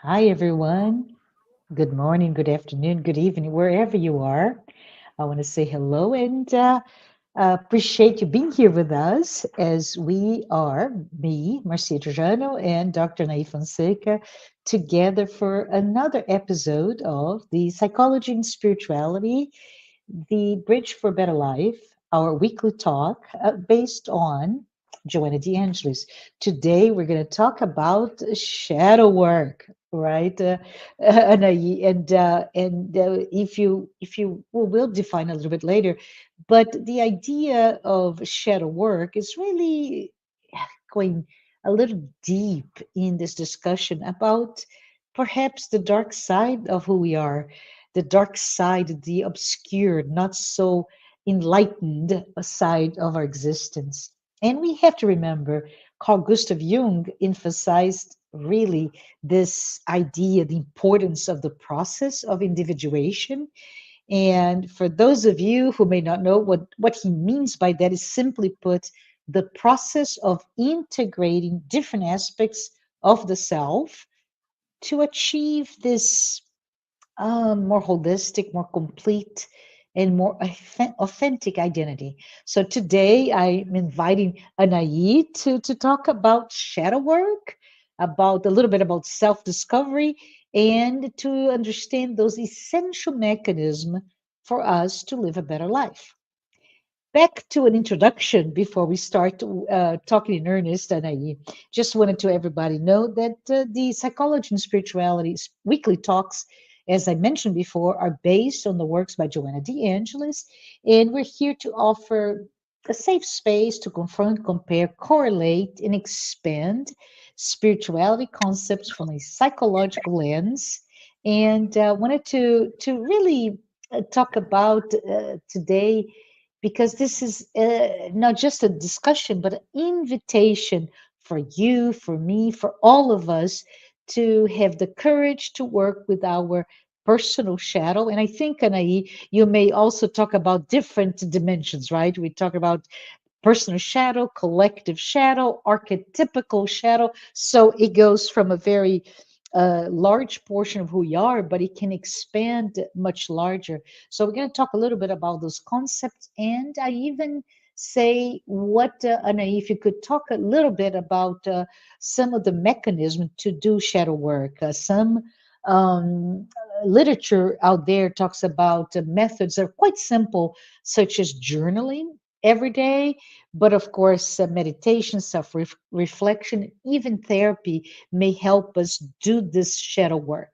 Hi, everyone. Good morning, good afternoon, good evening, wherever you are. I want to say hello and appreciate you being here with us as we are, me, Marcia Trajano, and Dr. Anahy Fonseca, together for another episode of the Psychology and Spirituality, the Bridge for a Better Life, our weekly talk based on Joanna de Angelis. Today, we're going to talk about shadow work, right? If you we'll define a little bit later, but the idea of shadow work is really going a little deep in this discussion about perhaps the dark side of who we are, the dark side, the obscure, not so enlightened side of our existence. And we have to remember, Carl Gustav Jung emphasized really this idea, the importance of the process of individuation. And for those of you who may not know what he means by that, is simply put, the process of integrating different aspects of the self to achieve this more holistic, more complete, and more authentic identity. So today I'm inviting Anahy to talk about shadow work, about a little bit about self-discovery, and to understand those essential mechanisms for us to live a better life. Back to an introduction before we start talking in earnest, Anahy. Just wanted to everybody know that the Psychology and Spirituality weekly talks, as I mentioned before, are based on the works by Joanna de Angelis, and we're here to offer a safe space to confront, compare, correlate, and expand spirituality concepts from a psychological lens. And wanted to really talk about today, because this is not just a discussion, but an invitation for you, for me, for all of us to have the courage to work with our personal shadow. And I think, Anahy, you may also talk about different dimensions, right? We talk about personal shadow, collective shadow, archetypical shadow. So it goes from a very large portion of who we are, but it can expand much larger. So we're going to talk a little bit about those concepts. And I even say what, Anna, if you could talk a little bit about some of the mechanism to do shadow work. Some um, literature out there talks about methods that are quite simple, such as journaling every day, but of course, meditation, self reflection, even therapy may help us do this shadow work.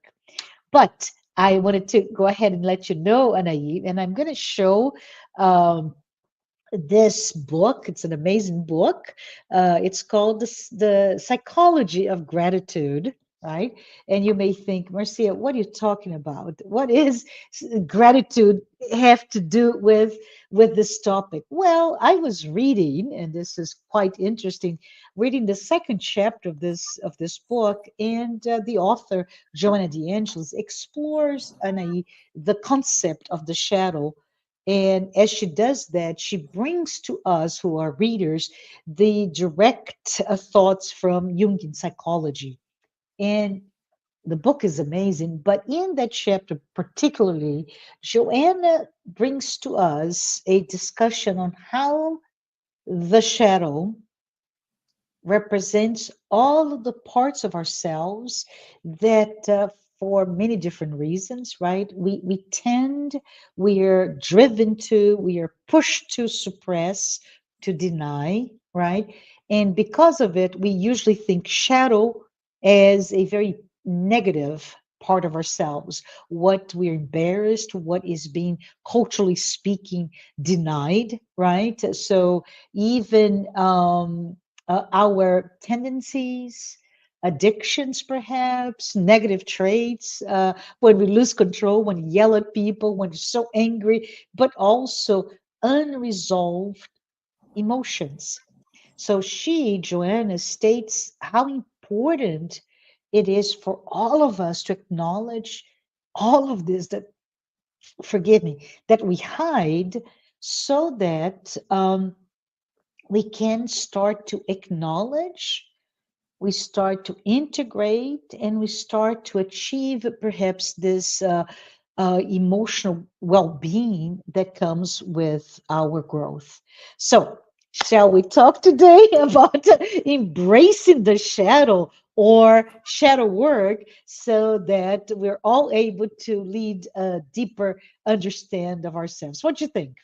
But I wanted to go ahead and let you know, Anahy, and I'm going to show um, this book. It's an amazing book. It's called the Psychology of Gratitude. Right. And you may think, Marcia, what are you talking about? What is gratitude have to do with this topic? Well, I was reading, and this is quite interesting, reading the second chapter of this book, and the author, Joanna de Angelis, explores, the concept of the shadow. And as she does that, she brings to us who are readers the direct thoughts from Jungian psychology. And the book is amazing, but in that chapter, particularly, Joanna brings to us a discussion on how the shadow represents all of the parts of ourselves that for many different reasons, right, we are driven to, we are pushed to suppress, to deny, right? And because of it, we usually think shadow as a very negative part of ourselves, what we're embarrassed, what is being, culturally speaking, denied, right? So even our tendencies, addictions, perhaps, negative traits, when we lose control, when we yell at people, when we're so angry, but also unresolved emotions. So Joanna, states how important it is for all of us to acknowledge all of this that, forgive me, that we hide, so that we can start to acknowledge we start to integrate and we start to achieve perhaps this emotional well-being that comes with our growth. So shall we talk today about embracing the shadow or shadow work so that we're all able to lead a deeper understand of ourselves? What do you think?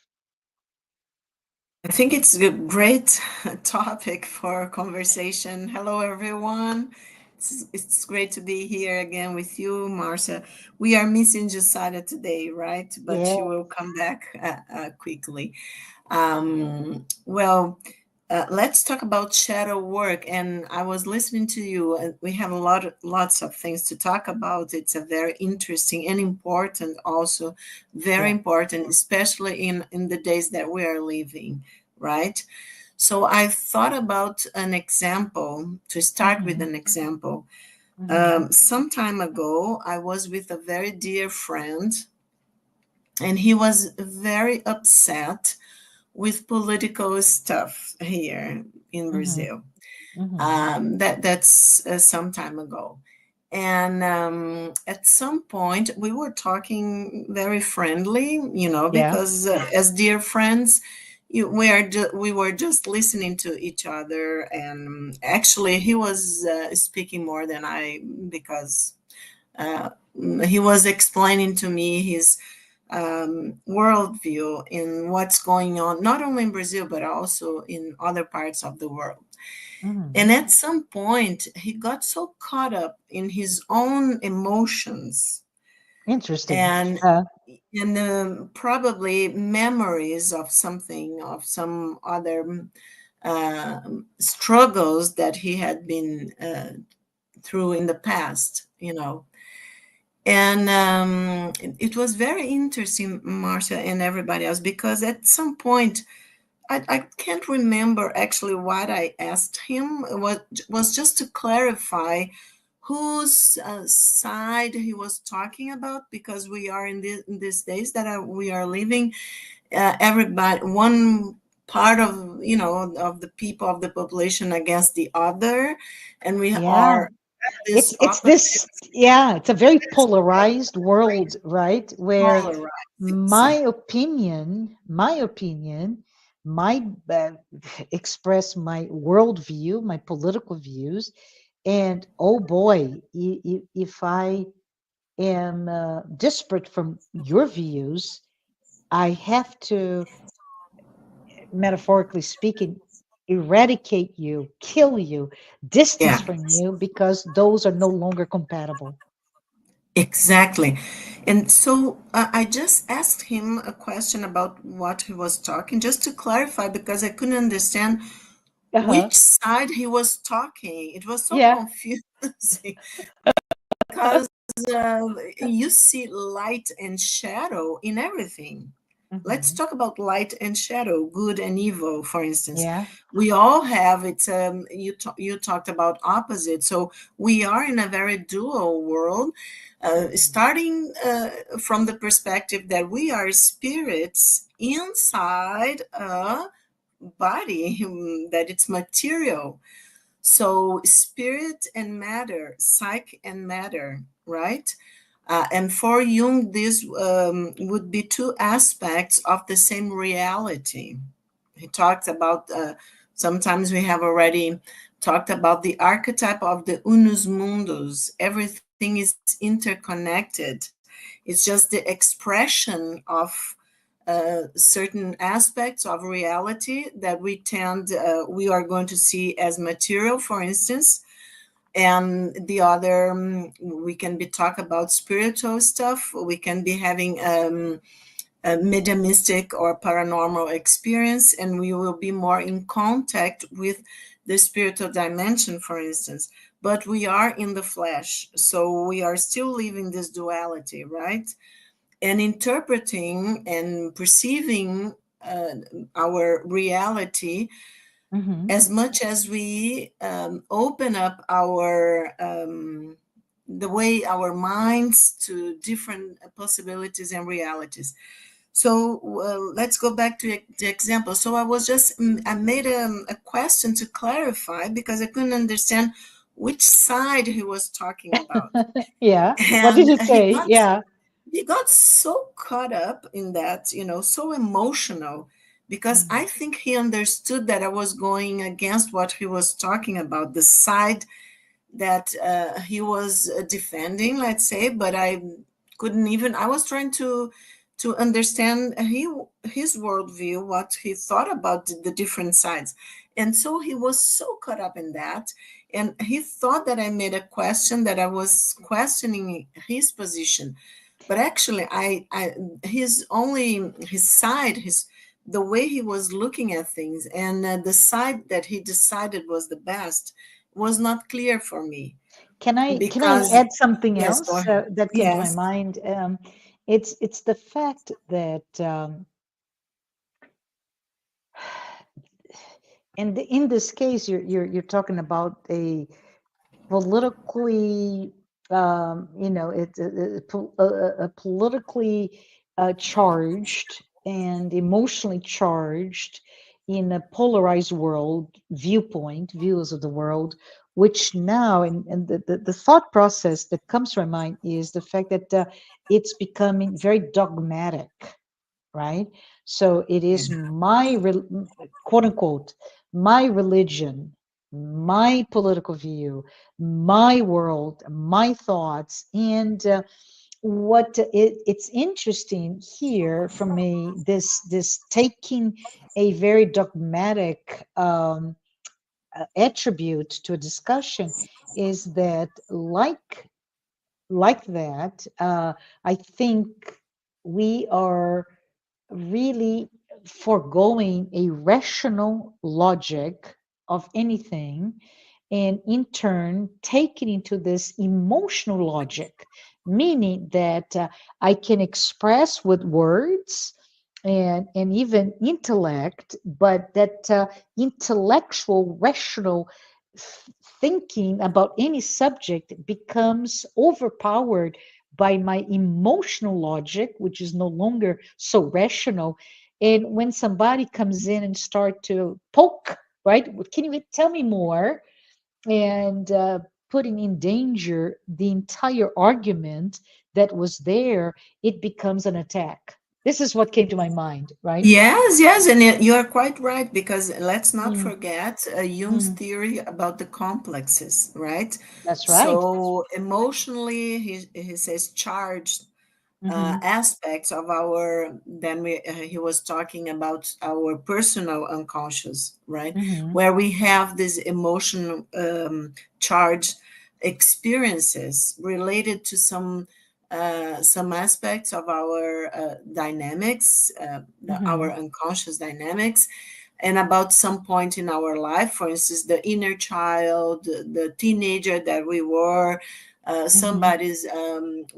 I think it's a great topic for conversation. Hello, everyone. It's great to be here again with you, Marcia. We are missing Josiah today, right? But Yeah. she will come back quickly. Well, let's talk about shadow work. And I was listening to you, and we have lots of things to talk about. It's a very interesting and important, also very Yeah. important, especially in the days that we are living, right? So I thought about an example to start with Hmm. an example. Hmm. Some time ago, I was with a very dear friend, and he was very upset with political stuff here in Hmm. Brazil. Hmm. That's some time ago. And at some point, we were talking very friendly, Yeah. because as dear friends, we were just listening to each other. And actually, he was speaking more than I, because uh, he was explaining to me his worldview in what's going on, not only in Brazil, but also in other parts of the world. And Hmm. at some point, he got so caught up in his own emotions Interesting. and Uh, probably memories of something, of some other uh, struggles that he had been through in the past. And it was very interesting, Marcia and everybody else, because at some point, I can't remember actually what I asked him. It was just to clarify whose side he was talking about, because we are in these days that we are living. Everybody, one part of the people of the population against the other, and we yeah. are this It's opposite this, yeah, it's a very polarized world, right? Where polarized. my Exactly. opinion might express my worldview, my political views, and oh boy, if I am disparate from your views, I have to, metaphorically speaking, eradicate you, kill you, distance Yeah. from you because those are no longer compatible. Exactly. And so I just asked him a question about what he was talking, just to clarify, because I couldn't understand Uh-huh. which side he was talking. It was so Yeah. confusing because you see light and shadow in everything. Let's Hmm. talk about light and shadow, good and evil, for instance. Yeah. We all have it's you talked about opposite, so we are in a very dual world, Hmm. starting from the perspective that we are spirits inside a body, that it's material. So spirit and matter, psyche and matter, right? And for Jung, this would be two aspects of the same reality. He talks about, sometimes we have already talked about the archetype of the unus mundus. Everything is interconnected. It's just the expression of certain aspects of reality that we are going to see as material, for instance, and the other, we can be talk about spiritual stuff. We can be having a mediumistic or paranormal experience, and we will be more in contact with the spiritual dimension, for instance. But we are in the flesh, so we are still living this duality, right? And interpreting and perceiving our reality Hmm. as much as we open up our the way our minds to different possibilities and realities. So let's go back to the example. So I was just I made a question to clarify, because I couldn't understand which side he was talking about. Yeah. What did And he say? Yeah. he got so caught up in that, so emotional, because I Mm. think he understood that I was going against what he was talking about, the side that he was defending, let's say, but I couldn't even. I was trying to understand his worldview, what he thought about the different sides, and so he was so caught up in that, and he thought that I made a question, that I was questioning his position, but actually, his only his side, his the way he was looking at things, and the side that he decided was the best was not clear for me, Can I because add something yes, go else ahead. that came to my Yes. mind? It's the fact that in this case you're talking about a politically, it's a politically charged and emotionally charged in a polarized world viewpoint, views of the world, which now, and the thought process that comes to my mind is the fact that it's becoming very dogmatic, right? So it is quote unquote, my religion, my political view, my world, my thoughts. And it's interesting here for me, this taking a very dogmatic attribute to a discussion is that like that, I think we are really foregoing a rational logic of anything, and in turn taking into this emotional logic, meaning that I can express with words and even intellect, but that intellectual rational thinking about any subject becomes overpowered by my emotional logic, which is no longer so rational. And when somebody comes in and start to poke, right? Can you tell me more? And putting in danger the entire argument that was there, it becomes an attack. This is what came to my mind, right? Yes, yes, and you are quite right, because let's not Mm, forget Jung's mm, theory about the complexes, right? that's right. So emotionally, he says charged Mm-hmm, aspects of our, then he was talking about our personal unconscious, right, mm-hmm, where we have these emotional charged experiences related to some aspects of our dynamics, our mm-hmm, unconscious dynamics, and about some point in our life, for instance, the inner child, the teenager that we were, mm-hmm. somebody's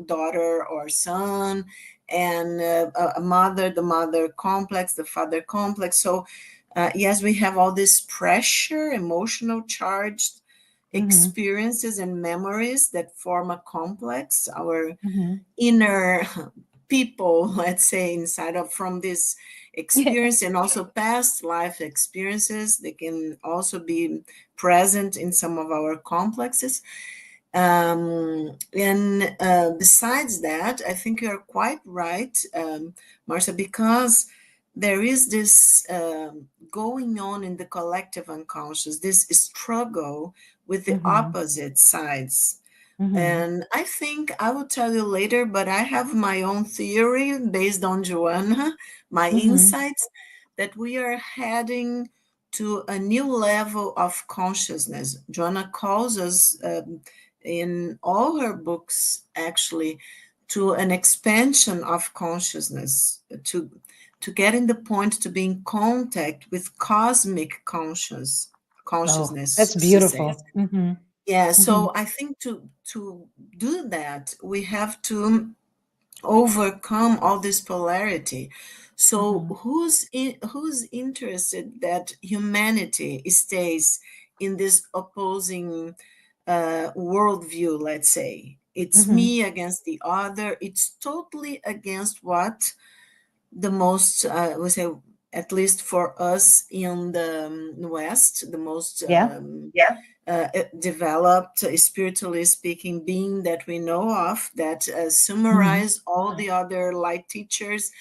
daughter or son, and a mother, the mother complex, the father complex. So, yes, we have all this pressure, emotional charged Mhm, experiences and memories that form a complex, our mhm. inner people, let's say, inside of from this Yeah. experience, and also past life experiences. They can also be present in some of our complexes. And besides that, I think you're quite right, Marcia, because there is this going on in the collective unconscious, this struggle with the Mhm, opposite sides. mhm, And I think I will tell you later, but I have my own theory based on Joanna, my mhm, insights, that we are heading to a new level of consciousness. Joanna calls us, in all her books, actually, to an expansion of consciousness, to getting the point to be in contact with cosmic oh, consciousness, that's she says. beautiful. Mhm, Yeah, mhm, so I think to do that, we have to overcome all this polarity. So mhm, who's interested that humanity stays in this opposing worldview? Let's say it's mhm. me against the other. It's totally against what the most we say, at least for us in the West, the most Yeah. developed, spiritually speaking, being that we know of that Mhm. summarize all the other light teachers,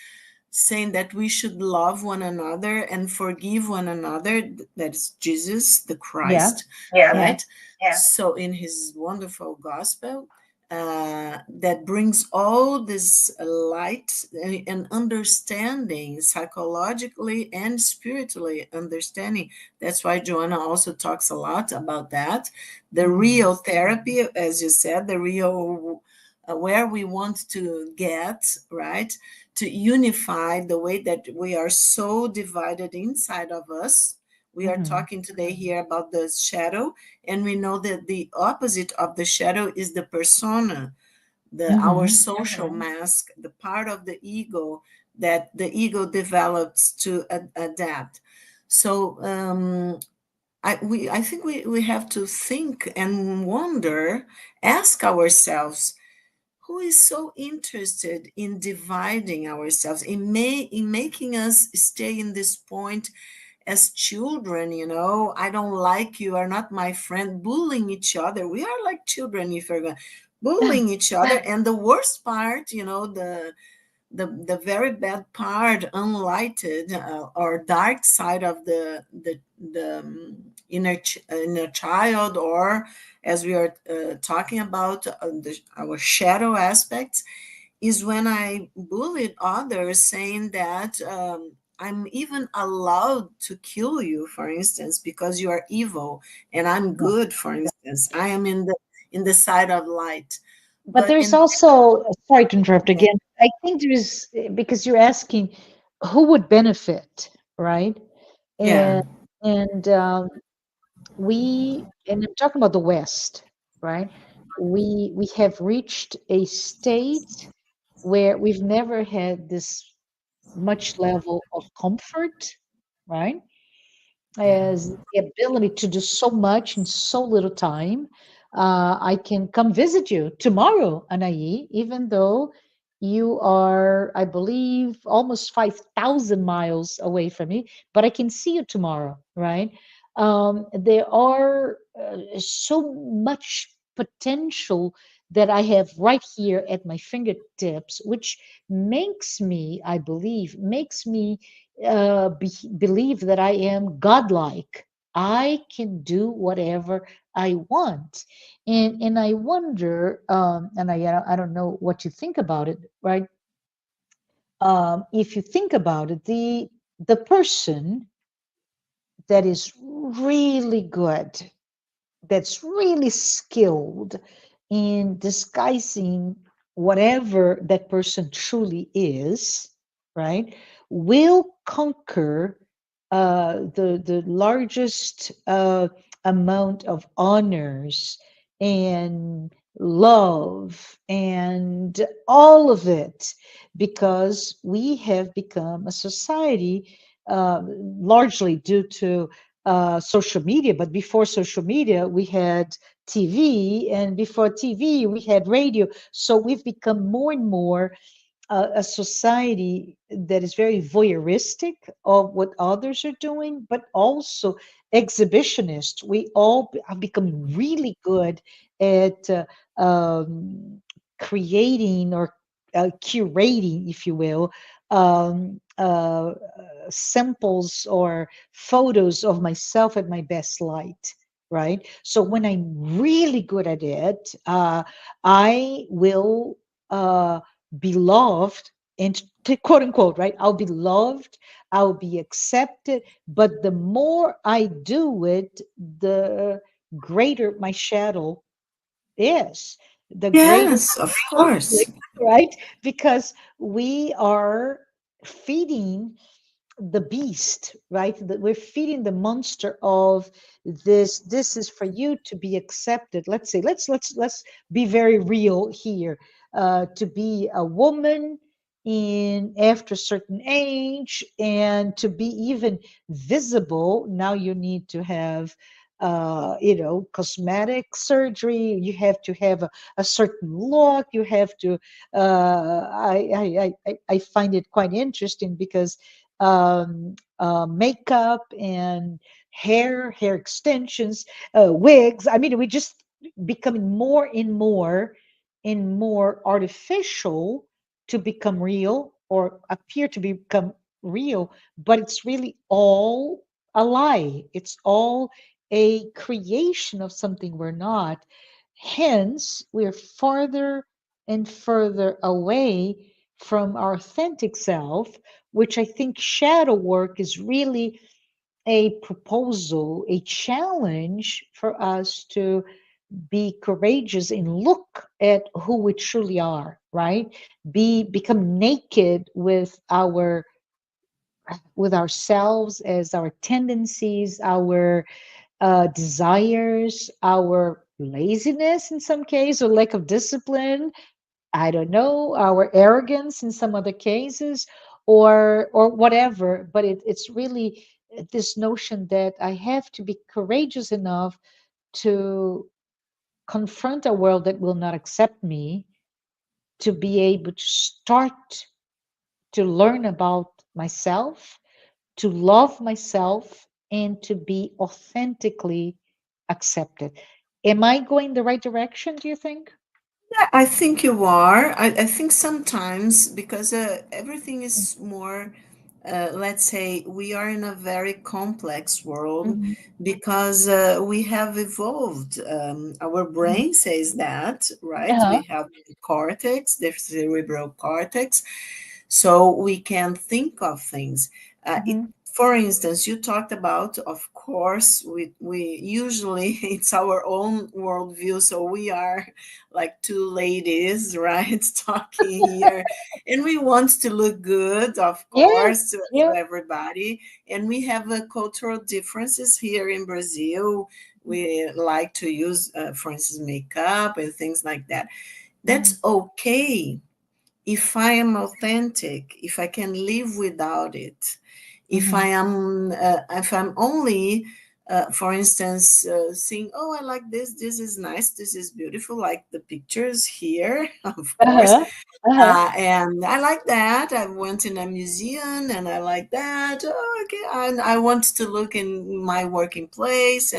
saying that we should love one another and forgive one another. That is Jesus, the Yeah. Christ, yeah, Yeah. right? Yeah. So, in his wonderful gospel, that brings all this light and understanding, psychologically and spiritually understanding. That's why Joanna also talks a lot about that. The Mhm. real therapy, as you said, the real where we want to get, right? To unify the way that we are so divided inside of us. We are Mhm. talking today here about the shadow, and we know that the opposite of the shadow is the persona, the our Mhm. social mask, the part of the ego that the ego develops to adapt. So I think we have to think and wonder, ask ourselves, who is so interested in dividing ourselves, in making us stay in this point as children, I don't like you, are not my friend, bullying each other. We are like children if we're going bullying each other. And the worst part, the very bad part, unlighted or dark side of the inner child, or as we are talking about our shadow aspects, is when I bullied others, saying that I'm even allowed to kill you, for instance, because you are evil, and I'm Yeah. good, for instance. I am in the side of light. But But there's in also, sorry to interrupt yeah, again. I think there's, because you're asking who would benefit, right? yeah, And and and I'm talking about the West, right? We have reached a state where we've never had this much level of comfort, right? yeah. As the ability to do so much in so little time. I can come visit you tomorrow, Anahi, even though you are, I believe, almost 5,000 miles away from me, but I can see you tomorrow, right? There are so much potential that I have right here at my fingertips, which makes me, I believe, makes me believe that I am godlike. I can do whatever I want, and I wonder, and I don't know what you think about it, right? If you think about it, the person that is really good, that's really skilled in disguising whatever that person truly is, right, will conquer the largest amount of honors and love and all of it, because we have become a society, largely due to social media. But before social media, we had TV, and before TV, we had radio. So we've become more and more a society that is very voyeuristic of what others are doing, but also exhibitionist. We all have become really good at creating or curating, if you will, samples or photos of myself at my best light. Right. So when I'm really good at it, I will be loved and quote unquote, right? I'll be loved, I'll be accepted. But the more I do it, the greater my shadow is, the greater Yes, of course. conflict, right? Because we are feeding the beast, right? That we're feeding the monster of this is for you to be accepted. Let's say, let's be very real here. To be a woman in after a certain age and to be even visible, now you need to have cosmetic surgery. You have to have a certain look. You have to I find it quite interesting because makeup and hair extensions, wigs. I mean, we just becoming more and more artificial to become real or appear to become real, but it's really all a lie. It's all a creation of something we're not. Hence, we're farther and further away from our authentic self, which I think shadow work is really a proposal, a challenge for us to be courageous and look at who we truly are, right? Become naked with ourselves as our tendencies, our desires, our laziness in some case, or lack of discipline. I don't know, our arrogance in some other cases, or whatever. But it's really this notion that I have to be courageous enough to confront a world that will not accept me, to be able to start to learn about myself, to love myself, and to be authentically accepted. Am I going the right direction, do you think? Yeah, I think you are. I think sometimes because everything is more, let's say, we are in a very complex world Mhm. because we have evolved. Our Mhm. brain says that, right? Uh-huh. We have the cortex, the cerebral cortex, so we can think of things. Mhm. For instance, you talked about, of course, we usually it's our own worldview, so we are like two ladies, right, talking here, and we want to look good, of Yeah, course, to yeah. everybody, and we have cultural differences here in Brazil. We like to use, for instance, makeup and things like that. Mhm. That's okay if I am authentic, if I can live without it, Mhm. if I'm only, for instance, saying, "Oh, I like this. This is nice. This is beautiful," like the pictures here, of course, Uh-huh. Uh-huh. and I like that. I went in a museum, and I like that. Oh, okay, and I want to look in my working place,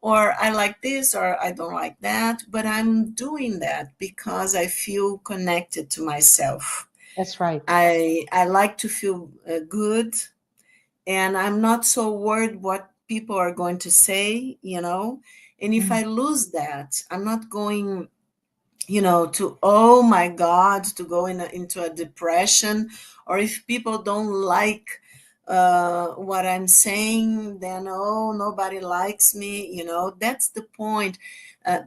or I like this or I don't like that, but I'm doing that because I feel connected to myself. That's right. I like to feel good, and I'm not so worried what people are going to say, you know. And if Mhm. I lose that, I'm not going, to, oh my God, to go into a depression, or if people don't like what I'm saying, then, oh, nobody likes me, that's the point.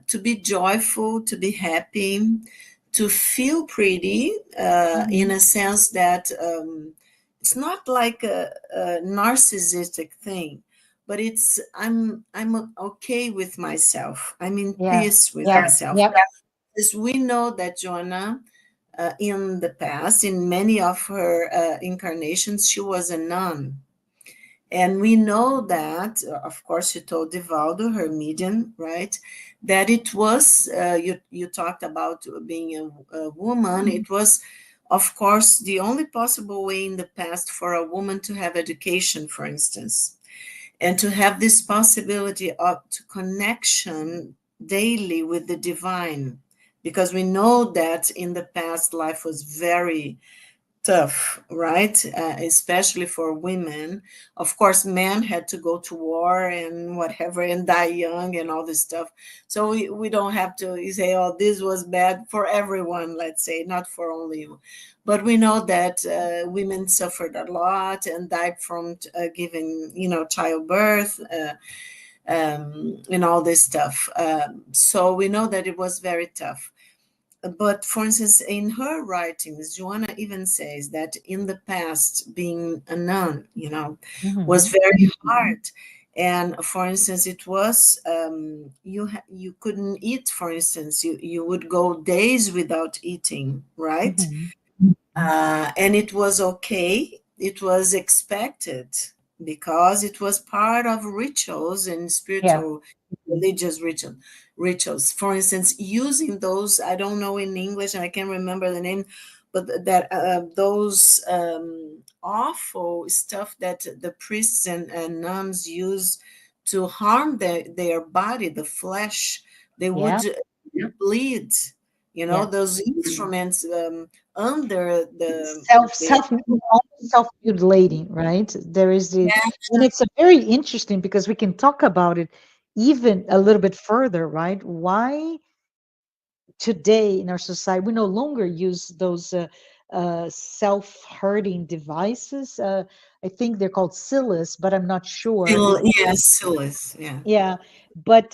To be joyful, to be happy, to feel pretty, in Mhm. a sense that it's not like a narcissistic thing, but it's I'm okay with myself. I'm in Yeah. peace with Yeah. myself. Yep. As we know that Joanna, in the past, in many of her incarnations, she was a nun. And we know that, of course, she told Divaldo, her medium, right, that it was, you talked about being a woman. It was, of course, the only possible way in the past for a woman to have education, for instance, and to have this possibility of to connection daily with the divine, because we know that in the past life was very tough, right? Especially for women. Of course, men had to go to war and whatever and die young and all this stuff. So we don't have to say, oh, this was bad for everyone, let's say, not for only you. But we know that women suffered a lot and died from giving, childbirth, and all this stuff. So we know that it was very tough. But for instance, in her writings, Joanna even says that in the past, being a nun, was Mhm. very hard. And for instance, it was, you couldn't eat. For instance, you would go days without eating, right? Mhm. And it was okay. It was expected because it was part of rituals and Yeah. spiritual, religious rituals. For instance, using those, I don't know in English, and I can't remember the name, but that those awful stuff that the priests and nuns use to harm their body, the flesh, they would Yeah. bleed, Yeah. those instruments under the Almost self-mutilating, right? There is the, and it's a very interesting because we can talk about it even a little bit further, right? Why today in our society we no longer use those self-hurting devices. I think they're called sillas, but I'm not sure if, yes, Silas, yeah. yeah, but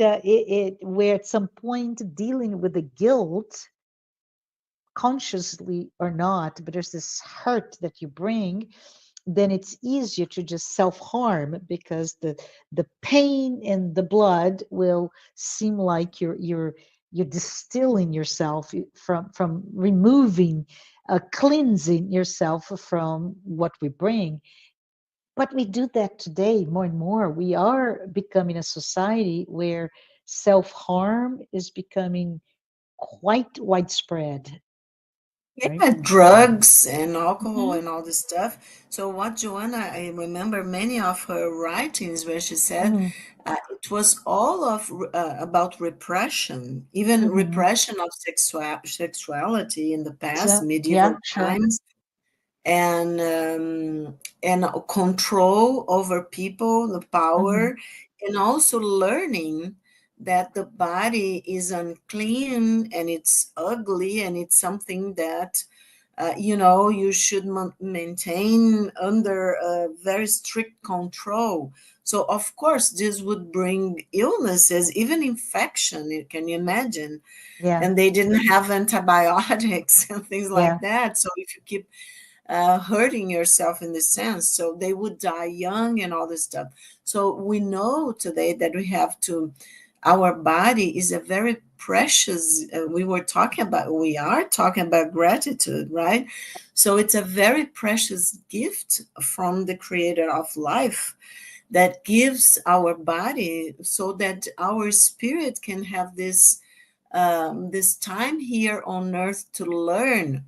where at some point dealing with the guilt, consciously or not, but there's this hurt that you bring, then it's easier to just self-harm because the pain and the blood will seem like you're distilling yourself from removing, cleansing yourself from what we bring. But we do that today more and more. We are becoming a society where self-harm is becoming quite widespread, right? Yeah, drugs and alcohol Hmm. and all this stuff. So what Joanna, I remember many of her writings where she said Hmm. it was all of about repression, even Hmm. repression of sexuality in the past, So yeah, medieval sure. times, and control over people, the Hmm. power, and also learning that the body is unclean and it's ugly and it's something that you should maintain under a very strict control. So of course this would bring illnesses, even infection, can you imagine? Yeah, And they didn't have antibiotics and things yeah. like that, so if you keep hurting yourself in this sense, so they would die young and all this stuff. So we know today that our body is a very precious, we are talking about gratitude, right? So it's a very precious gift from the creator of life that gives our body so that our spirit can have this time here on earth to learn,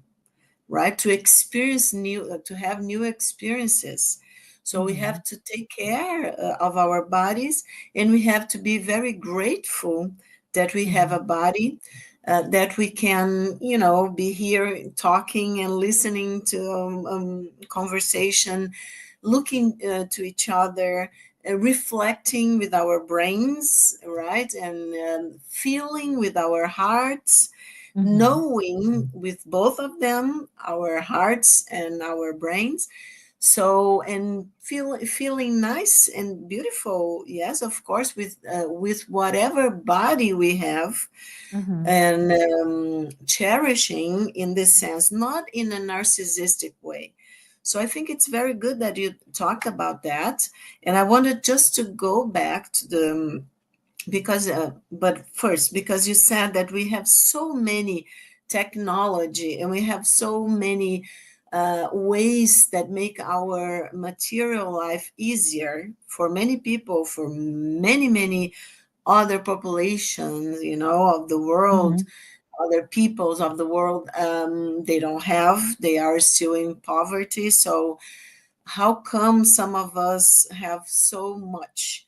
right? To experience to have new experiences. So we Hmm. have to take care of our bodies, and we have to be very grateful that we have Hmm. a body, that we can, be here talking and listening to conversation, looking to each other, reflecting with our brains, right? And feeling with our hearts, Hmm. knowing with both of them, our hearts and our brains. So, and feeling nice and beautiful, yes, of course, with whatever body we have, Hmm. and cherishing in this sense, not in a narcissistic way. So I think it's very good that you talk about that. And I wanted just to go back to the, because but first, because you said that we have so many technology and we have so many ways that make our material life easier for many people, for many other populations, of the world, Hmm. other peoples of the world, they are still in poverty. So how come some of us have so much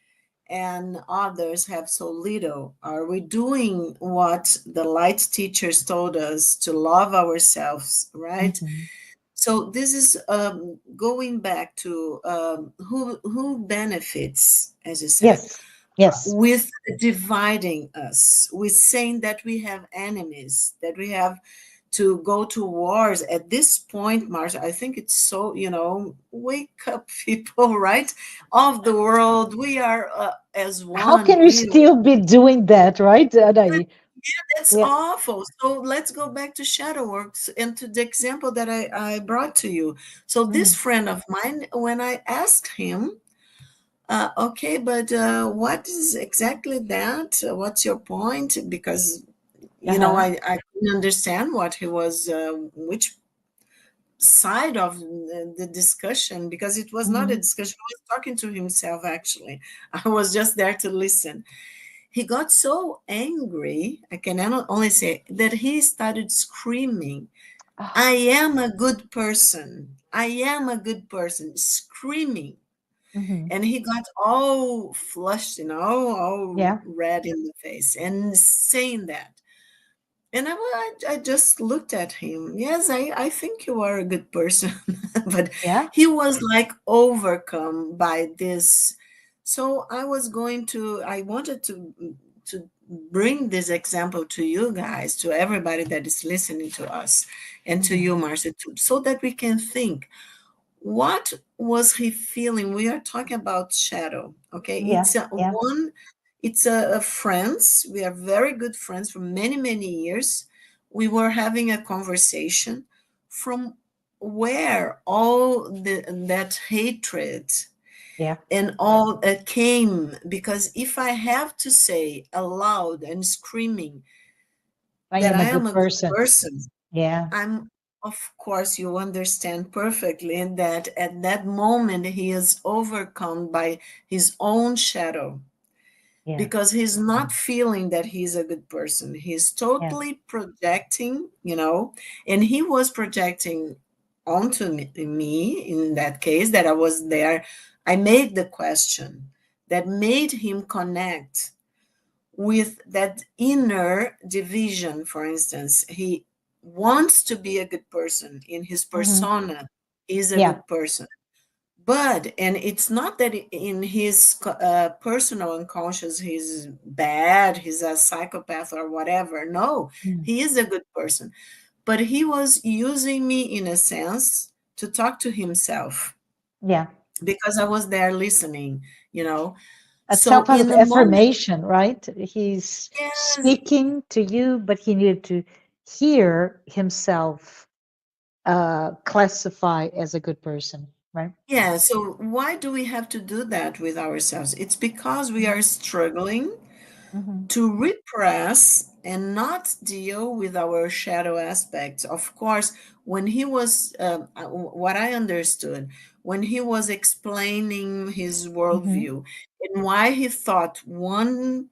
and others have so little? Are we doing what the light teachers told us, to love ourselves, right? Hmm. So this is going back to who benefits, as you said, Yes, yes. with dividing us, with saying that we have enemies, that we have to go to wars at this point, Marcia. I think it's so, wake up, people, right? Of the world, we are as How one. can we still be doing that, right, Anahy? That's Yeah. awful. So let's go back to shadow works and to the example that I brought to you. So this Mm. friend of mine, when I asked him, okay, but what is exactly that? What's your point? Because Uh-huh. I couldn't understand what he was, which side of the discussion, because it was not a Hmm. discussion. He was talking to himself, actually. I was just there to listen. He got so angry, I can only say that he started screaming. Oh, I am a good person. I am a good person, screaming. hmm. And he got all flushed, all Yeah, red in the face and saying that. And I just looked at him. Yes, I think you are a good person. But yeah, he was like overcome by this. So I wanted to bring this example to you guys, to everybody that is listening to us, and to hmm, you, Marcia, too, so that we can think, what was he feeling? We are talking about shadow, okay? yeah, yeah, It's a friends. We are very good friends for many, many years. We were having a conversation from where all that hatred yeah. and all came, because if I have to say aloud and screaming I that am I a am good a good person. person, Yeah, I'm, of course, you understand perfectly that at that moment he is overcome by his own shadow, yeah, because he's not feeling that he's a good person. He's yeah. totally projecting, and he was projecting onto me in that case that I was there. I made the question that made him connect with that inner division. For instance, he wants to be a good person in his Hmm. persona. He's a Yeah. good person, but and it's not that in his personal unconscious he's bad, he's a psychopath or whatever. No, Mm. he is a good person, but he was using me in a sense to talk to himself, Yeah. because I was there listening, you know A so in the moment. self-affirmation, right? He's Yes. speaking to you, but he needed to hear himself classify as a good person, right? Yeah, so why do we have to do that with ourselves? It's because we are struggling Mm-hmm. to repress and not deal with our shadow aspects. Of course, when he was, what I understood, when he was explaining his Mm-hmm. worldview and why he thought one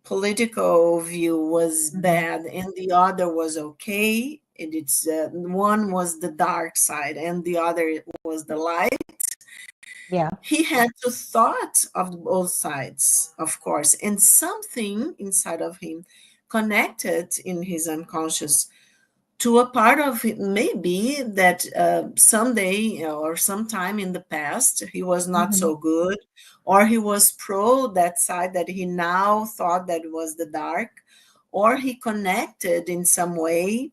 political view was Mm-hmm. bad and the other was okay, and it's one was the dark side and the other was the light, Yeah. he had to thought of both sides, of course, and something inside of him connected in his unconscious to a part of it, maybe that someday or sometime in the past he was not Mm-hmm. so good, or he was pro that side that he now thought that was the dark, or he connected in some way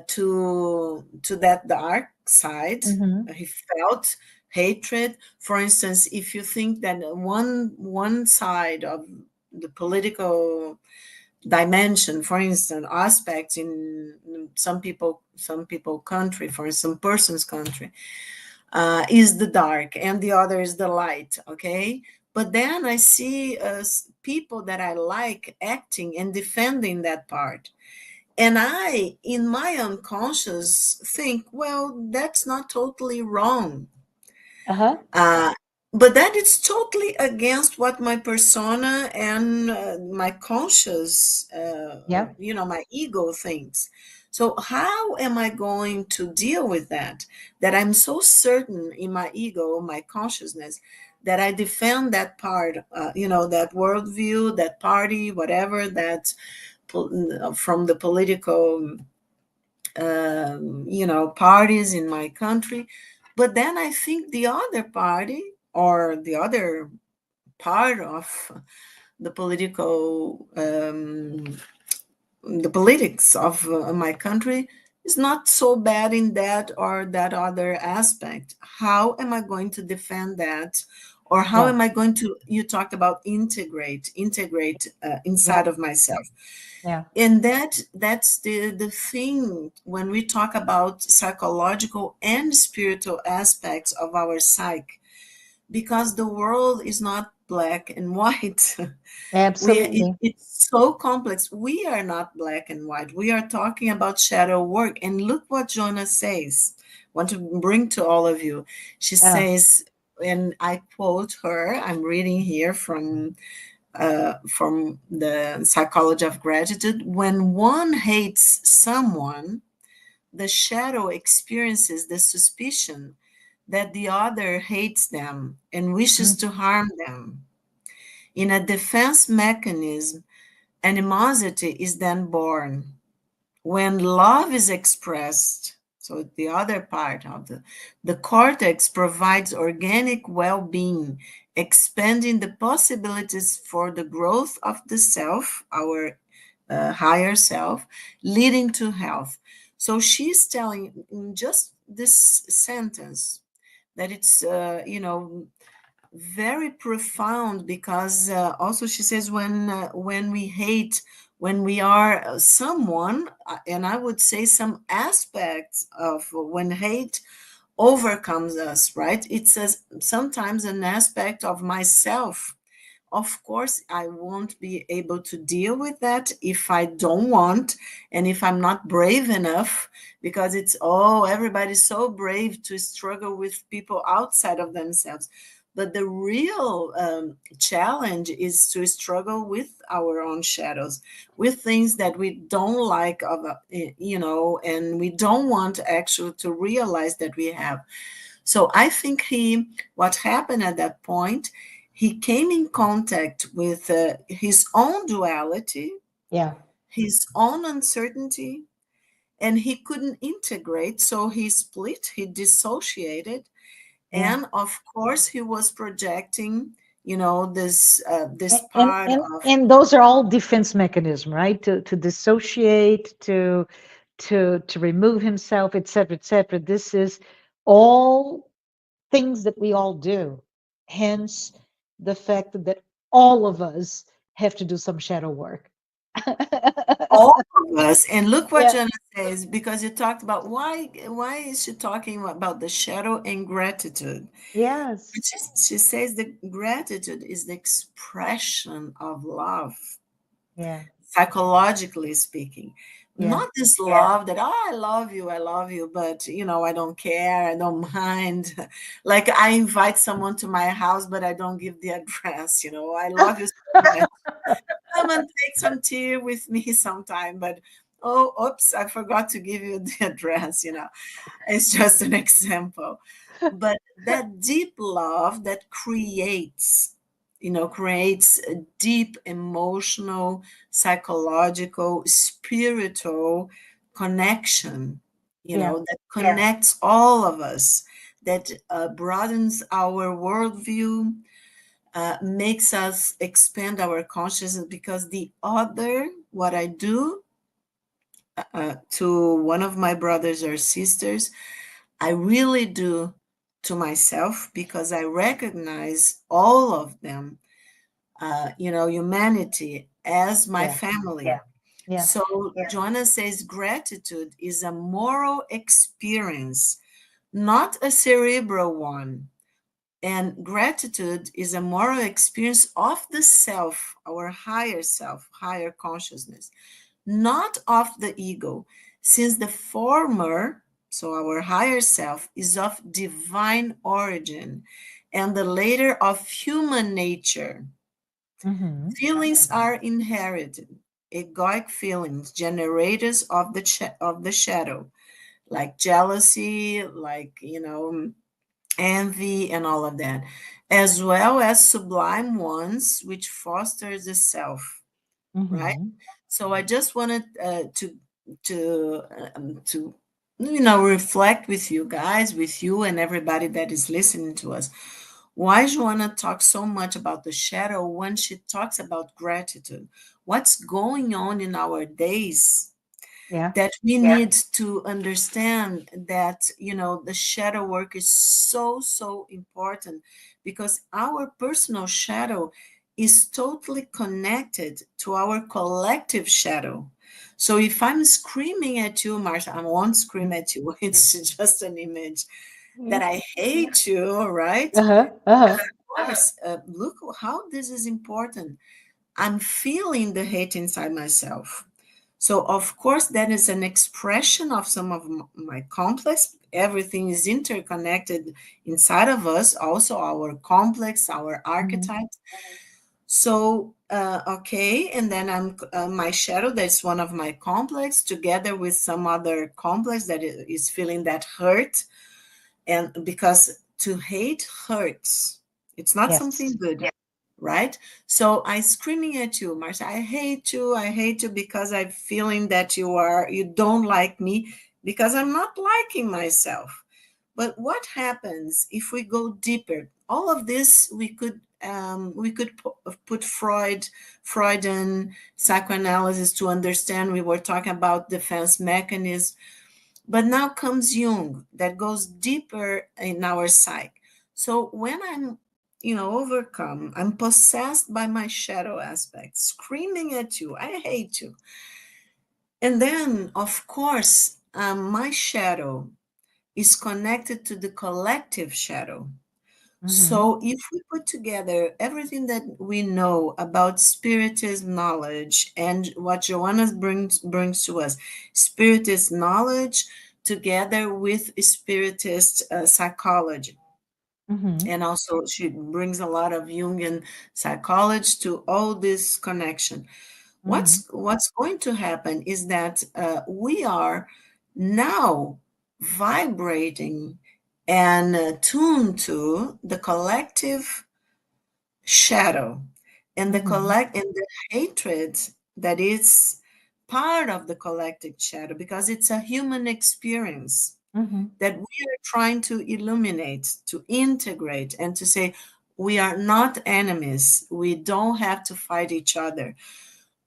to that dark side. Mm-hmm. He felt hatred. For instance, if you think that one side of the political dimension, for instance, aspects in some people country, for some person's country, is the dark and the other is the light, okay? But then I see people that I like acting and defending that part, and I, in my unconscious, think, well, that's not totally wrong. Uh-huh. Uh, but that is totally against what my persona and my conscious, Yeah. my ego thinks. So, how am I going to deal with that? That I'm so certain in my ego, my consciousness, that I defend that part, that worldview, that party, whatever, that from the political parties in my country. But then I think the other party or the other part of the the politics of my country is not so bad in that or that other aspect. How am I going to defend that? Or how Yeah. am I going to, you talked about integrate Yeah. inside of myself. Yeah. And that's the thing when we talk about psychological and spiritual aspects of our psyche, because the world is not black and white. Absolutely. It's so complex. We are not black and white. We are talking about shadow work. And look what Jonah says. Want to bring to all of you. She Uh, says, and I quote her, I'm reading here from the psychology of gratitude. When one hates someone, the shadow experiences the suspicion that the other hates them and wishes Mhm. to harm them. In a defense mechanism, animosity is then born. When love is expressed, so the other part of the cortex provides organic well-being, expanding the possibilities for the growth of the self, our higher self, leading to health. So she's telling in just this sentence that it's very profound, because also she says when we hate, when we are someone, and I would say some aspects of when hate overcomes us, right? It's sometimes an aspect of myself. Of course, I won't be able to deal with that if I don't want, and if I'm not brave enough, because it's, oh, everybody's so brave to struggle with people outside of themselves. But the real challenge is to struggle with our own shadows, with things that we don't like, and we don't want actually to realize that we have. So I think what happened at that point, he came in contact with his own duality, Yeah. his own uncertainty, and he couldn't integrate. So he split, he dissociated, Yeah. and of course he was projecting, this And part and of and those are all defense mechanism, right? To dissociate, to remove himself, et cetera, et cetera. This is all things that we all do. Hence the fact that all of us have to do some shadow work. all of us. And look what Yeah. Jenna says, because you talked about why is she talking about the shadow and gratitude. Yes. She says that gratitude is the expression of love, Yeah. psychologically speaking. Yeah. Not this love that, oh, I love you, but I don't care, I don't mind. Like I invite someone to my house, but I don't give the address. I love you so much. Come and take some tea with me sometime, but oh, oops, I forgot to give you the address. It's just an example. But that deep love that creates a deep emotional, psychological, spiritual connection, Yeah. that connects all of us, that broadens our worldview, makes us expand our consciousness, because the other, what I do to one of my brothers or sisters, I really do to myself, because I recognize all of them, humanity as my Yeah. family. Yeah. So Joanna says gratitude is a moral experience, not a cerebral one. And gratitude is a moral experience of the self, our higher self, higher consciousness, not of the ego, since the former, so our higher self, is of divine origin, and the later of human nature. Hmm. Feelings are inherited, egoic feelings, generators of the shadow, like jealousy, like envy, and all of that, as well as sublime ones, which fosters the self, right? Hmm. So I just wanted to reflect with you guys, with you and everybody that is listening to us. Why Joanna talks so much about the shadow when she talks about gratitude? What's going on in our days Yeah. that we need to understand that the shadow work is so so important, because our personal shadow is totally connected to our collective shadow. So if I'm screaming at you, Marcia, I won't scream at you. It's just an image that I hate you, right? Uh-huh. Uh-huh. Of course, look how this is important. I'm feeling the hate inside myself. So, of course, that is an expression of some of my complex. Everything is interconnected inside of us, also our complex, our Hmm. archetypes. So, okay, and then my shadow, that's one of my complex, together with some other complex that is feeling that hurt. And because to hate hurts, it's not something Yes. good, right? So I screaming at you, Marcia, I hate you because I'm feeling that you don't like me because I'm not liking myself. But what happens if we go deeper? All of this we could put Freudian psychoanalysis to understand. We were talking about defense mechanism, but now comes Jung that goes deeper in our psyche. So when I'm overcome, I'm possessed by my shadow aspect, screaming at you, I hate you. And then, of course, my shadow is connected to the collective shadow. Mm-hmm. So if we put together everything that we know about spiritist knowledge and what Joanna brings to us, spiritist knowledge together with spiritist psychology, Mm-hmm. and also she brings a lot of Jungian psychology to all this connection. Mm-hmm. What's going to happen is that we are now vibrating and tuned to the collective shadow and Mm-hmm. the hatred that is part of the collective shadow, because it's a human experience Mm-hmm. that we are trying to illuminate, to integrate, and to say we are not enemies. We don't have to fight each other,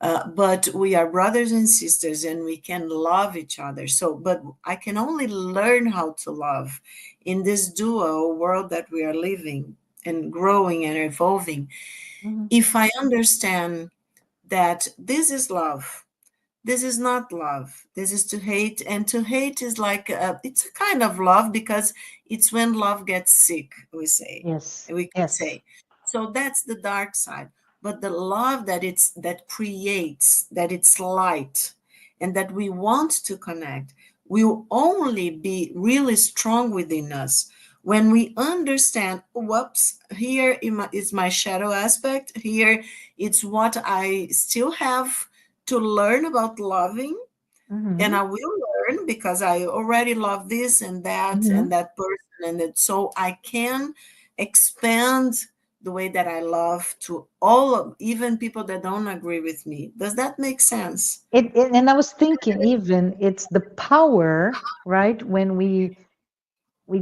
but we are brothers and sisters, and we can love each other. So, but I can only learn how to love in this dual world that we are living and growing and evolving Mm-hmm. if I understand that this is love, this is not love, this is to hate. And to hate is like it's a kind of love, because it's when love gets sick, Yes. we can Yes. say. So that's the dark side. But the love that creates, that it's light, and that we want to connect, will only be really strong within us when we understand, whoops, here is my shadow aspect, here it's what I still have to learn about loving, and Mm-hmm. I will learn because I already love this Mm-hmm. and that person, and that, so I can expand the way that I love to all of, even people that don't agree with me. Does that make sense? And I was thinking, even it's the power, right? When we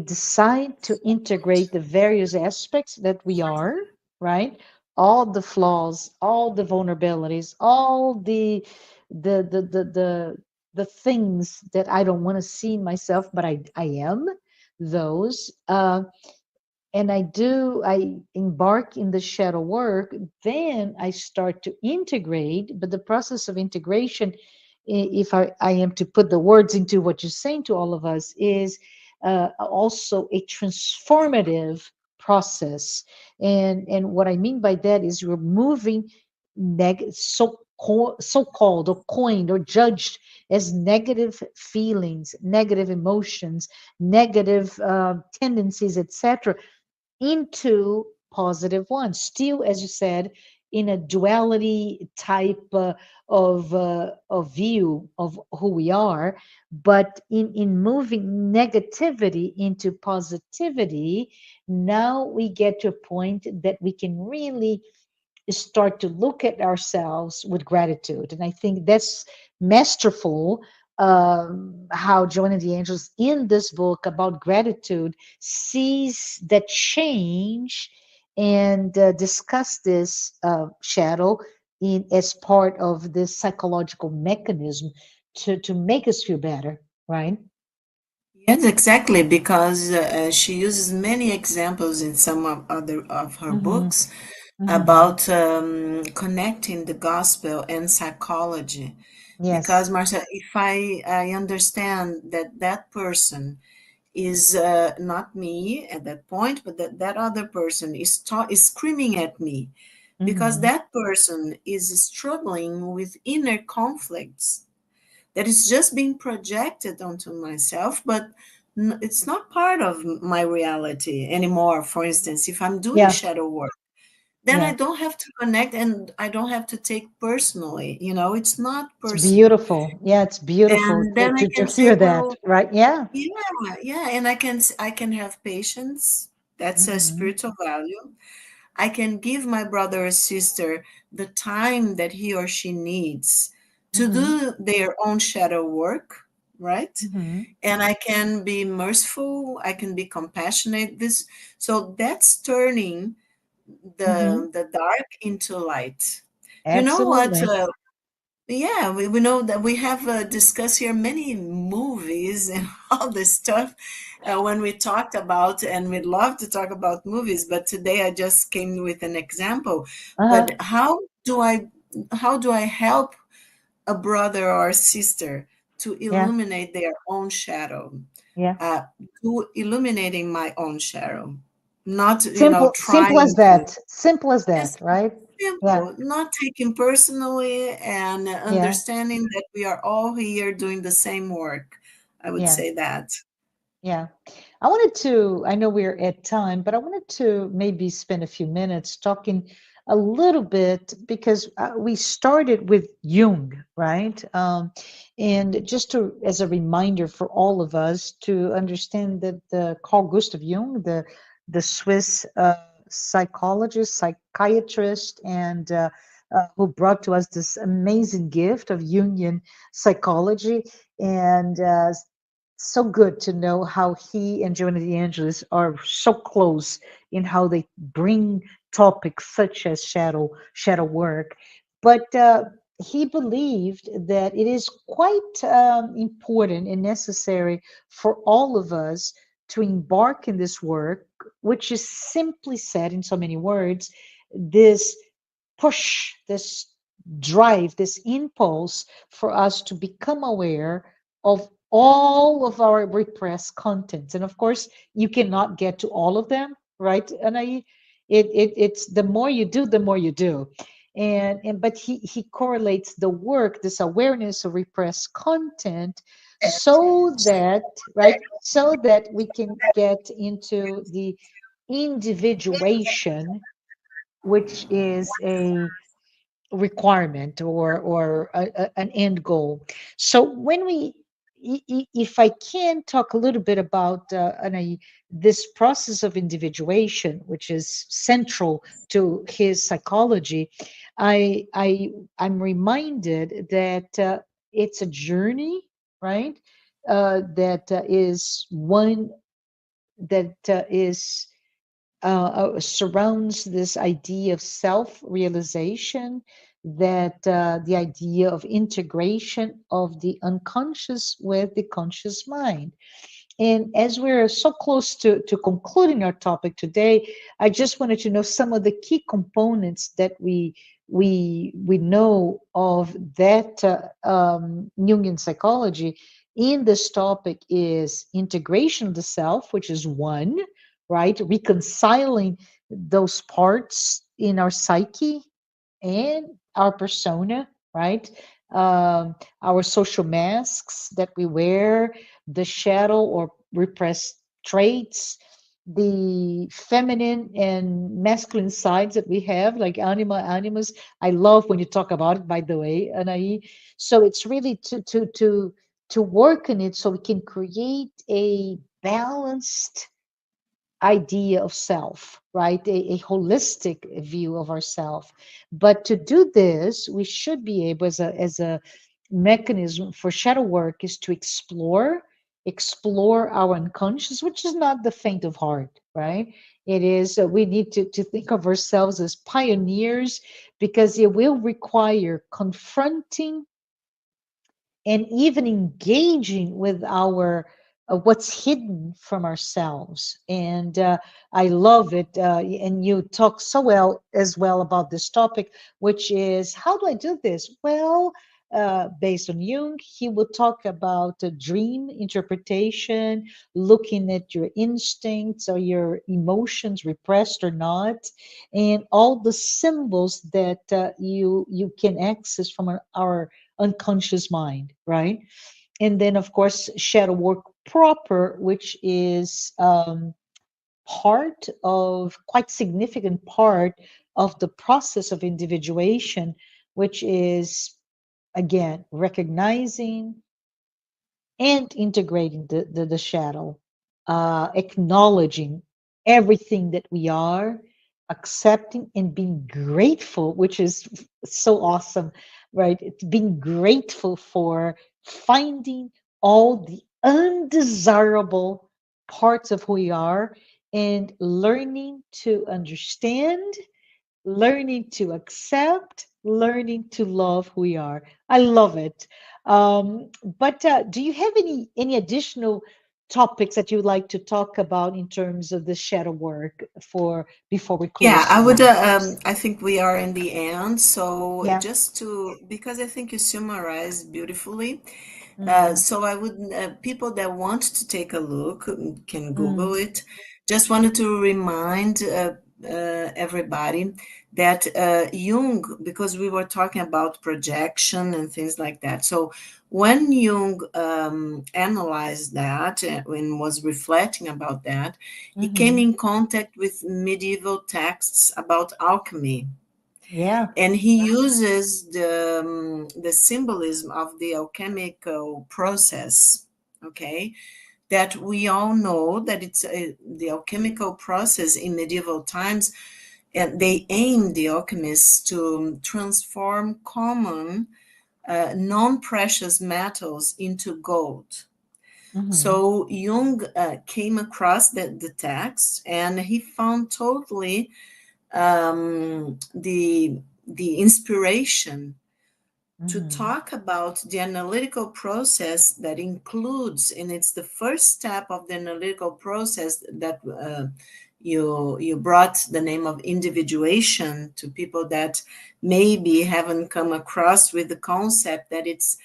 decide to integrate the various aspects that we are, right? All the flaws, all the vulnerabilities, all the things that I don't want to see in myself, but I am those. And I embark in the shadow work, then I start to integrate. But the process of integration, if I am to put the words into what you're saying to all of us, is also a transformative process. And what I mean by that is you're moving so-called or coined or judged as negative feelings, negative emotions, negative tendencies, etc., into positive ones. Still, as you said, in a duality type of view of who we are, but in moving negativity into positivity, now we get to a point that we can really start to look at ourselves with gratitude. And I think that's masterful. How Joanna de Angelis in this book about gratitude sees that change and discuss this shadow in as part of this psychological mechanism to make us feel better, right? Yes, exactly, because she uses many examples in some of other of her Mm-hmm. books Mm-hmm. about connecting the gospel and psychology. Because, Yes. Marcia, if I understand that that person is not me at that point, but that other person is screaming at me, because Mm-hmm. that person is struggling with inner conflicts that is just being projected onto myself, but it's not part of my reality anymore. For instance, if I'm doing Yeah. shadow work, then I Yeah. don't have to connect and I don't have to take personally. It's not It's personal. beautiful. Yeah, it's beautiful And then I to can hear say, that, well, right? Yeah. yeah, yeah, and I can have patience. That's a Hmm. spiritual value. I can give my brother or sister the time that he or she needs to Hmm. do their own shadow work, right? Hmm. And I can be merciful, I can be compassionate. So that's turning Hmm. the dark into light. You know what? Absolutely. Yeah, we know that we have discussed here many movies and all this stuff when we talked about, and we'd love to talk about movies, but today I just came with an example. But Uh-huh. how do I help a brother or sister to Yeah. illuminate their own shadow? Yeah. Uh, to illuminating my own shadow, not Simple as trying to. that. Simple as Yes, that, right? Yeah. simple, not taking personally, and Yeah. understanding that we are all here doing the same work. I would Yeah. say that. Yeah. I know we're at time, but I wanted to maybe spend a few minutes talking a little bit because we started with Jung, right? And just as a reminder for all of us to understand that Carl Gustav Jung, the Swiss psychologist, psychiatrist, and who brought to us this amazing gift of Jungian psychology, and so good to know how he and Joanna de Angelis are so close in how they bring topics such as shadow work. But he believed that it is quite important and necessary for all of us to embark in this work, which is simply said in so many words, this push, this drive, this impulse for us to become aware of all of our repressed contents. And of course, you cannot get to all of them, right? And it's the more you do, the more you do. And but he correlates the work, this awareness of repressed content, so that, right, so that we can get into the individuation, which is a requirement or an end goal. So when if I can talk a little bit about this process of individuation, which is central to his psychology, I'm reminded that it's a journey, right? That is one that is surrounds this idea of self realization, that the idea of integration of the unconscious with the conscious mind. And as we're so close to concluding our topic today, I just wanted to know some of the key components that we know of that Jungian psychology in this topic is integration of the self, which is one, right? Reconciling those parts in our psyche and our persona, right? Our social masks that we wear, the shadow or repressed traits, the feminine and masculine sides that we have, like animus. I love when you talk about it, by the way, Anahi. So it's really to work in it so we can create a balanced idea of self, right? A holistic view of ourself. But to do this, we should be able, as a mechanism for shadow work, is to explore our unconscious, which is not the faint of heart, right? It is, we need to think of ourselves as pioneers because it will require confronting and even engaging with our what's hidden from ourselves. And I love it, and you talk so well as well about this topic, which is, how do I do this? Well, based on Jung, he would talk about dream interpretation, looking at your instincts or your emotions, repressed or not, and all the symbols that you can access from our unconscious mind, right? And then, of course, shadow work proper, which is part of quite significant part of the process of individuation, which is again recognizing and integrating the shadow, acknowledging everything that we are, accepting and being grateful, which is so awesome, right? It's being grateful for finding all the undesirable parts of who we are and learning to understand, learning to accept, learning to love who we are. I love it. But do you have any additional topics that you'd like to talk about in terms of the shadow work for before we Yeah, close tonight? I think we are in the end. So Yeah. just to, because I think you summarized beautifully. Mm, So I would, people that want to take a look can Google mm, it. Just wanted to remind everybody that Jung, because we were talking about projection and things like that. So when Jung analyzed that and was reflecting about that, he came mm-hmm. in contact with medieval texts about alchemy, Yeah. and he uses the symbolism of the alchemical process, okay, that we all know that it's the alchemical process in medieval times, and they aim the alchemists to transform common non-precious metals into gold. Mm-hmm. So Jung came across the text, and he found totally the inspiration to Mm-hmm. talk about the analytical process that includes, and it's the first step of the analytical process that you brought the name of individuation to people that maybe haven't come across with the concept that it's,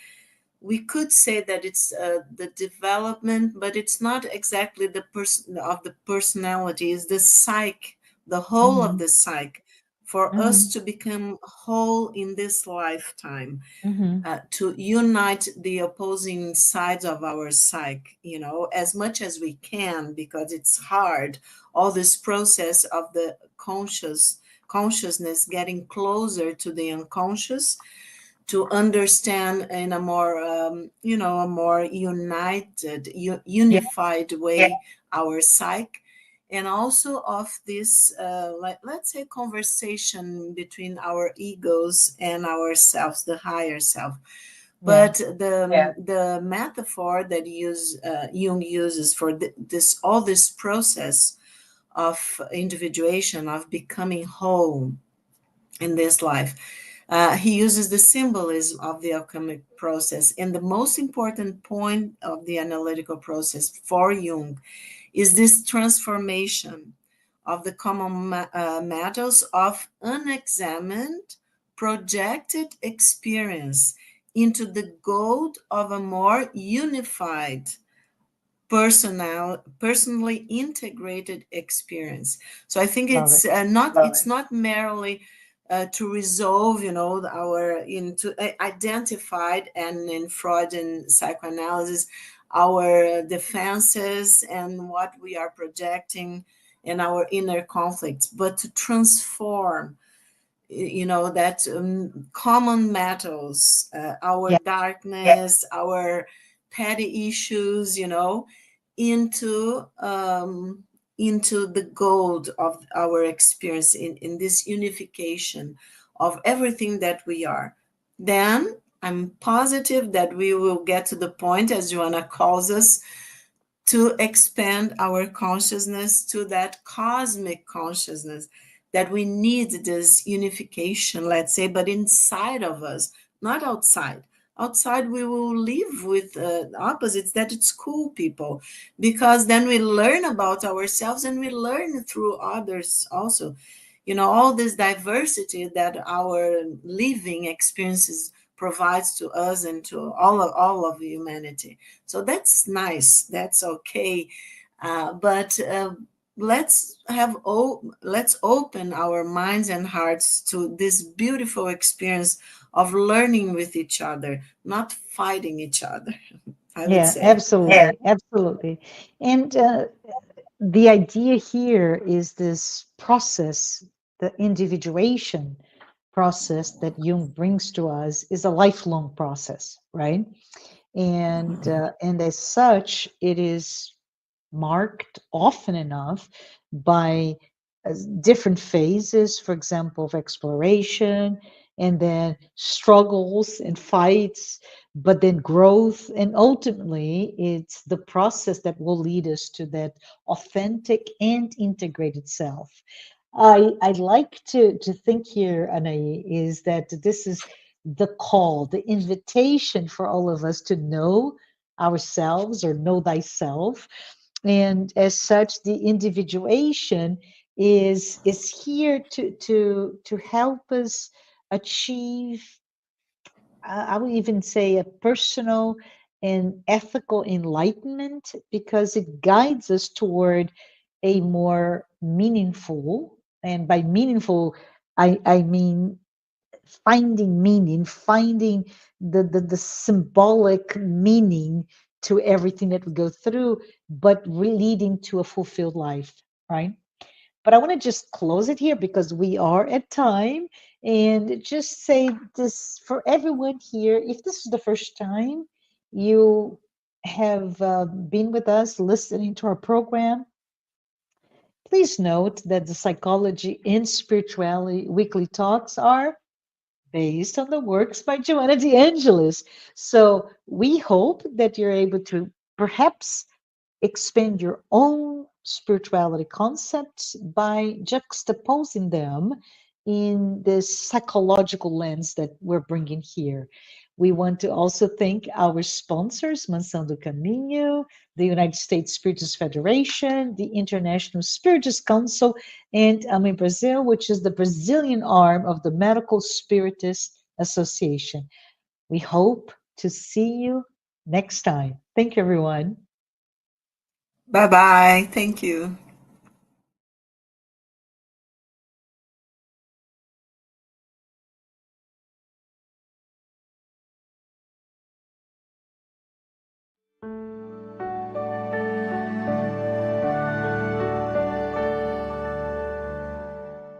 we could say that it's the development, but it's not exactly the person of the personality, is the psyche, the whole of Mm-hmm. the psyche, for us Mm-hmm. to become whole in this lifetime, Mm-hmm. to unite the opposing sides of our psyche, you know, as much as we can, because it's hard. All this process of the consciousness getting closer to the unconscious, to understand in a more a more united Yeah. unified way our psyche, and also of this let's say conversation between our egos and ourselves, the higher self. Yeah. But the metaphor that Jung uses for this all this process of individuation, of becoming whole in this life. He uses the symbolism of the alchemic process. And the most important point of the analytical process for Jung is this transformation of the common metals of unexamined, projected experience into the gold of a more unified, personally integrated experience. So I think Love it's it. not it's not merely to resolve, you know, our into identified, and in Freudian psychoanalysis, our defenses and what we are projecting and our inner conflicts, but to transform, you know, that common metals, our Yeah. darkness, our petty issues, you know, into into the gold of our experience in this unification of everything that we are. Then I'm positive that we will get to the point, as Joanna calls us, to expand our consciousness to that cosmic consciousness, that we need this unification, let's say, but inside of us, not outside. Outside, we will live with opposites, that it's cool, people, because then we learn about ourselves and we learn through others also. You know, all this diversity that our living experiences provides to us and to all of humanity. So that's nice. That's okay. But let's open our minds and hearts to this beautiful experience of learning with each other, not fighting each other. I would Yeah, say. absolutely. Absolutely. And the idea here is this process. the individuation process that Jung brings to us is a lifelong process, right? And as such, it is marked often enough by different phases, for example, of exploration, and then struggles and fights, but then growth. And ultimately, it's the process that will lead us to that authentic and integrated self. I'd like to think here, Anahy, is that this is the call, the invitation for all of us to know ourselves or know thyself, and as such the individuation is here to help us achieve, I would even say, a personal and ethical enlightenment, because it guides us toward a more meaningful, and by meaningful I mean finding meaning, finding the symbolic meaning to everything that we go through, but leading to a fulfilled life, right? But I want to just close it here because we are at time, and just say this for everyone here. If this is the first time you have been with us listening to our program, please note that the Psychology and Spirituality weekly talks are based on the works by Joanna de Angelis. So we hope that you're able to perhaps expand your own spirituality concepts by juxtaposing them in this psychological lens that we're bringing here. We want to also thank our sponsors, Mansão do Caminho, the United States Spiritist Federation, the International Spiritist Council, and AME Brazil, which is the Brazilian arm of the Medical Spiritist Association. We hope to see you next time. Thank you, everyone. Bye bye. Thank you.